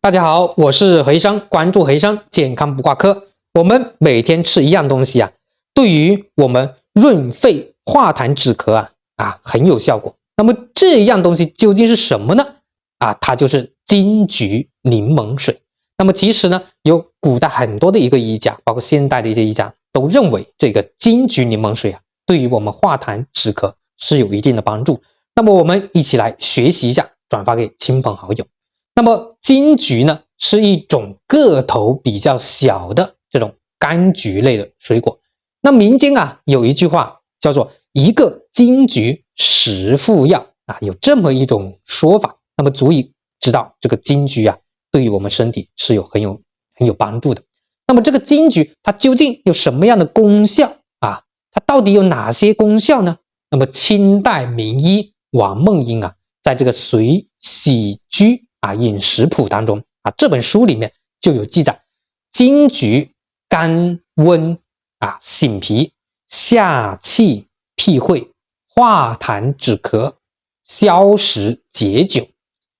大家好，我是何医生，关注何医生健康不挂科。我们每天吃一样东西对于我们润肺化痰止咳很有效果。那么这样东西究竟是什么呢？它就是金桔柠檬水。那么其实呢，有古代很多的一个医家，包括现代的一些医家，都认为这个金桔柠檬水对于我们化痰止咳是有一定的帮助。那么我们一起来学习一下，转发给亲朋好友。那么金桔呢，是一种个头比较小的这种柑橘类的水果。那民间有一句话叫做一个金桔10副药有这么一种说法，那么足以知道这个金桔对于我们身体是很有帮助的。那么这个金桔它究竟有什么样的功效它到底有哪些功效呢？那么清代名医王梦英在这个随喜居饮食谱当中这本书里面就有记载，金桔甘温醒脾下气辟秽化痰止咳消食解酒。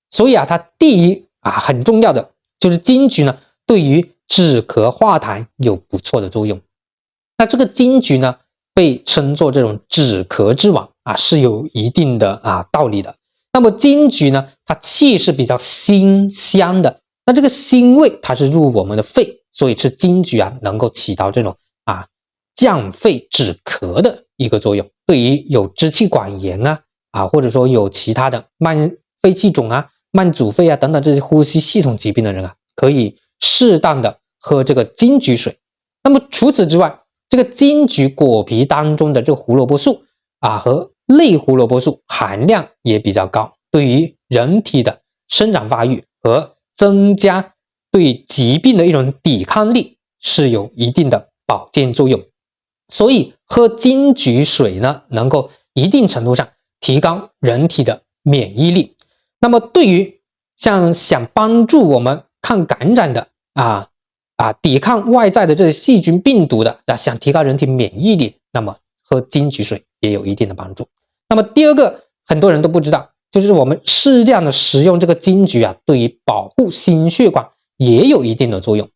所以它第一很重要的就是金桔呢对于止咳化痰有不错的作用。那这个金桔呢被称作这种止咳之王是有一定的道理的。那么金桔呢，它气是比较辛香的，那这个辛味它是入我们的肺，所以吃金桔能够起到这种降肺止咳的一个作用。对于有支气管炎或者说有其他的慢肺气肿慢阻肺等等这些呼吸系统疾病的人可以适当的喝这个金桔水。那么除此之外，这个金桔果皮当中的这个胡萝卜素和类胡萝卜素含量也比较高，对于人体的生长发育和增加对疾病的一种抵抗力是有一定的保健作用。所以喝金桔水呢，能够一定程度上提高人体的免疫力。那么对于想帮助我们抗感染的抵抗外在的这些细菌病毒的想提高人体免疫力，那么喝金桔水也有一定的帮助。那么第二个很多人都不知道，就是我们适量的食用这个金桔对于保护心血管也有一定的作用。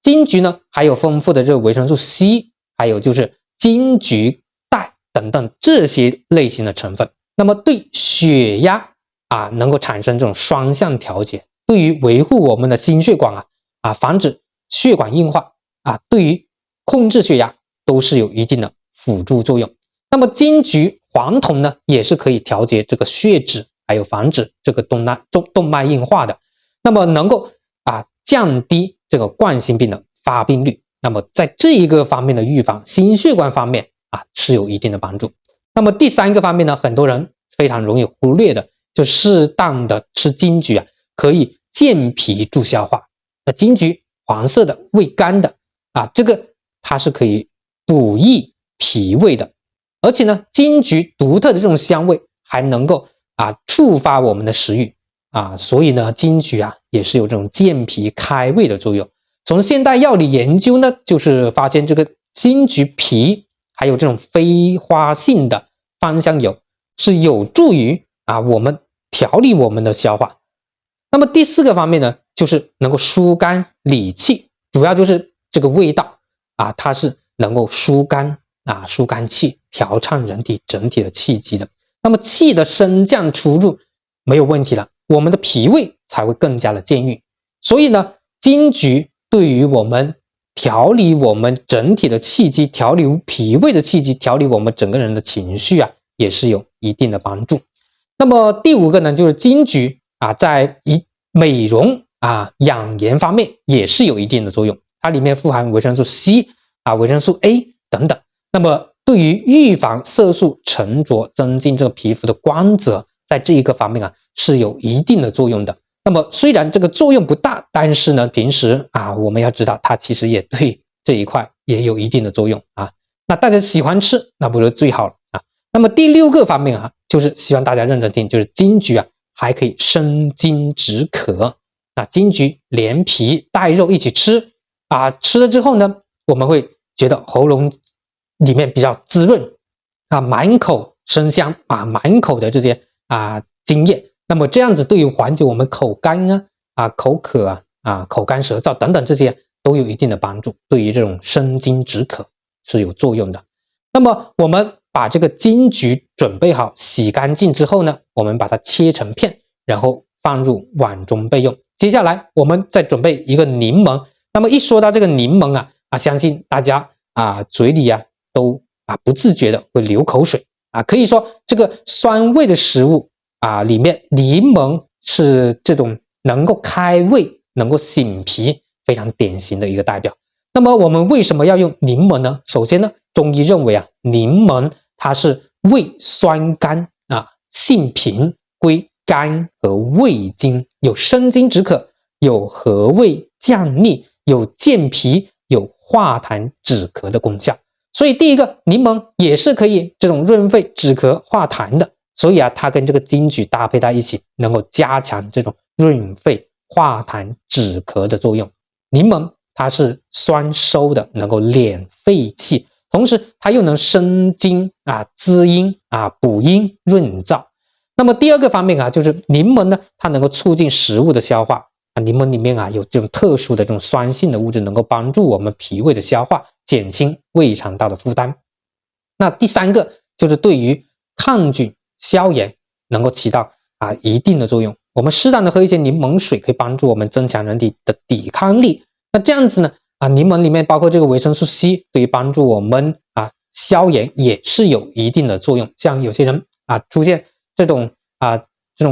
金桔呢还有丰富的这个维生素 C， 还有就是金桔苷等等这些类型的成分，那么对血压能够产生这种双向调节，对于维护我们的心血管防止血管硬化对于控制血压都是有一定的辅助作用。那么金桔黄酮呢也是可以调节这个血脂，还有防止这个动脉硬化的，那么能够降低这个冠心病的发病率。那么在这一个方面的预防心血管方面是有一定的帮助。那么第三个方面呢，很多人非常容易忽略的，就适当的吃金桔可以健脾助消化。那金桔黄色的味甘的这个它是可以补益脾胃的，而且呢金桔独特的这种香味还能够触发我们的食欲所以呢金桔也是有这种健脾开胃的作用。从现代药理研究呢，就是发现这个金桔皮还有这种非花性的芳香油是有助于我们调理我们的消化。那么第四个方面呢，就是能够疏肝理气，主要就是这个味道它是能够疏肝气，调畅人体整体的气机的。那么气的升降出入没有问题了，我们的脾胃才会更加的健运。所以呢金桔对于我们调理我们整体的气机，调理脾胃的气机，调理我们整个人的情绪也是有一定的帮助。那么第五个呢，就是金桔在美容养颜方面也是有一定的作用，它里面富含维生素 C 维生素 A 等等。那么对于预防色素沉着，增进这个皮肤的光泽，在这一个方面是有一定的作用的。那么虽然这个作用不大，但是呢平时我们要知道它其实也对这一块也有一定的作用那大家喜欢吃那不是最好了那么第六个方面就是希望大家认真听，就是金桔还可以生津止渴。金桔连皮带肉一起吃吃了之后呢，我们会觉得喉咙里面比较滋润满口生香满口的这些津液。那么这样子对于缓解我们口干口渴口干舌燥等等这些都有一定的帮助，对于这种生津止渴是有作用的。那么我们把这个金桔准备好洗干净之后呢，我们把它切成片，然后放入碗中备用。接下来我们再准备一个柠檬。那么一说到这个柠檬相信大家嘴里都不自觉的会流口水可以说这个酸味的食物里面柠檬是这种能够开胃、能够醒脾非常典型的一个代表。那么我们为什么要用柠檬呢？首先呢，中医认为柠檬它是味酸甘性平，归肝和胃经，有生津止渴，有和胃降逆，有健脾，有化痰止咳的功效。所以第一个，柠檬也是可以这种润肺止咳化痰的，所以它跟这个金桔搭配在一起，能够加强这种润肺化痰止咳的作用。柠檬它是酸收的，能够敛肺气，同时它又能生津滋阴补阴润燥。那么第二个方面就是柠檬呢，它能够促进食物的消化柠檬里面有这种特殊的这种酸性的物质，能够帮助我们脾胃的消化，减轻胃肠道的负担。那第三个就是对于抗菌消炎能够起到一定的作用。我们适当的喝一些柠檬水，可以帮助我们增强人体的抵抗力。那这样子呢柠檬里面包括这个维生素 C， 对于帮助我们消炎也是有一定的作用。像有些人出现这种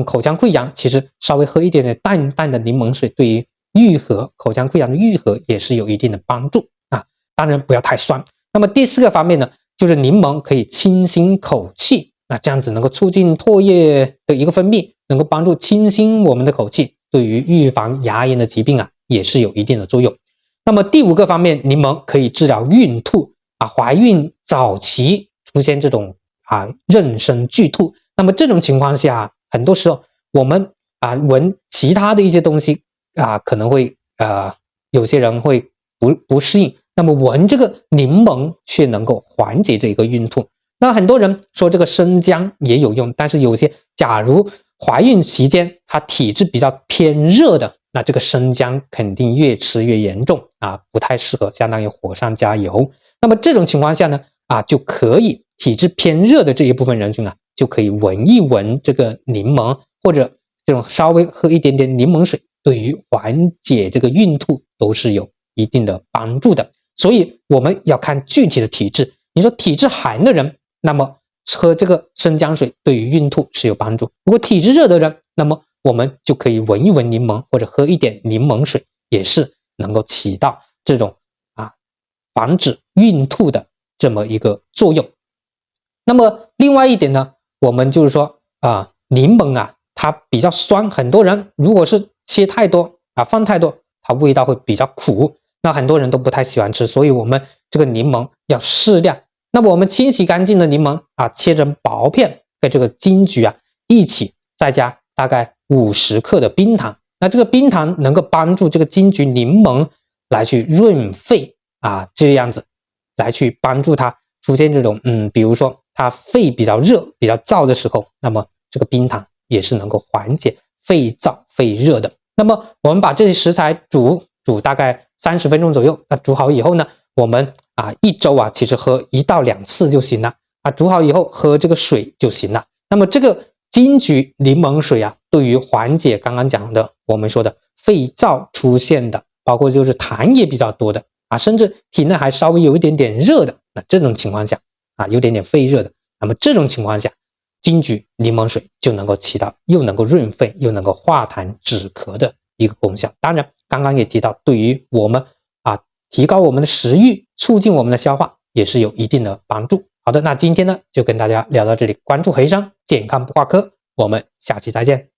口腔溃疡，其实稍微喝一点点淡淡的柠檬水，对于愈合口腔溃疡的愈合也是有一定的帮助当然不要太酸。那么第四个方面呢，就是柠檬可以清新口气这样子能够促进唾液的一个分泌，能够帮助清新我们的口气，对于预防牙龈的疾病也是有一定的作用。那么第五个方面，柠檬可以治疗孕吐怀孕早期出现这种妊娠剧吐，那么这种情况下很多时候我们闻其他的一些东西可能会有些人会不适应，那么闻这个柠檬却能够缓解这个孕吐。那很多人说这个生姜也有用，但是有些假如怀孕期间他体质比较偏热的，那这个生姜肯定越吃越严重不太适合，相当于火上加油。那么这种情况下呢就可以体质偏热的这一部分人群就可以闻一闻这个柠檬，或者这种稍微喝一点点柠檬水，对于缓解这个孕吐都是有一定的帮助的。所以我们要看具体的体质，你说体质寒的人，那么喝这个生姜水对于孕吐是有帮助。如果体质热的人，那么我们就可以闻一闻柠檬，或者喝一点柠檬水，也是能够起到这种防止孕吐的这么一个作用。那么另外一点呢，我们就是说柠檬它比较酸，很多人如果是切太多放太多，它味道会比较苦，那很多人都不太喜欢吃，所以我们这个柠檬要适量。那么我们清洗干净的柠檬切成薄片，跟这个金桔一起，再加大概50克的冰糖。那这个冰糖能够帮助这个金桔柠檬来去润肺这样子来去帮助它出现这种比如说它肺比较热比较燥的时候，那么这个冰糖也是能够缓解肺燥肺热的。那么我们把这些食材煮大概30分钟左右，那煮好以后呢，我们一周其实喝1到2次就行了煮好以后喝这个水就行了。那么这个金桔柠檬水对于缓解刚刚讲的我们说的肺燥出现的，包括就是痰也比较多的甚至体内还稍微有一点点热的，那这种情况下有点点肺热的，那么这种情况下金桔柠檬水就能够起到又能够润肺又能够化痰止咳的一个功效。当然刚刚也提到，对于我们提高我们的食欲，促进我们的消化也是有一定的帮助。好的，那今天呢就跟大家聊到这里，关注黑医生健康不挂科，我们下期再见。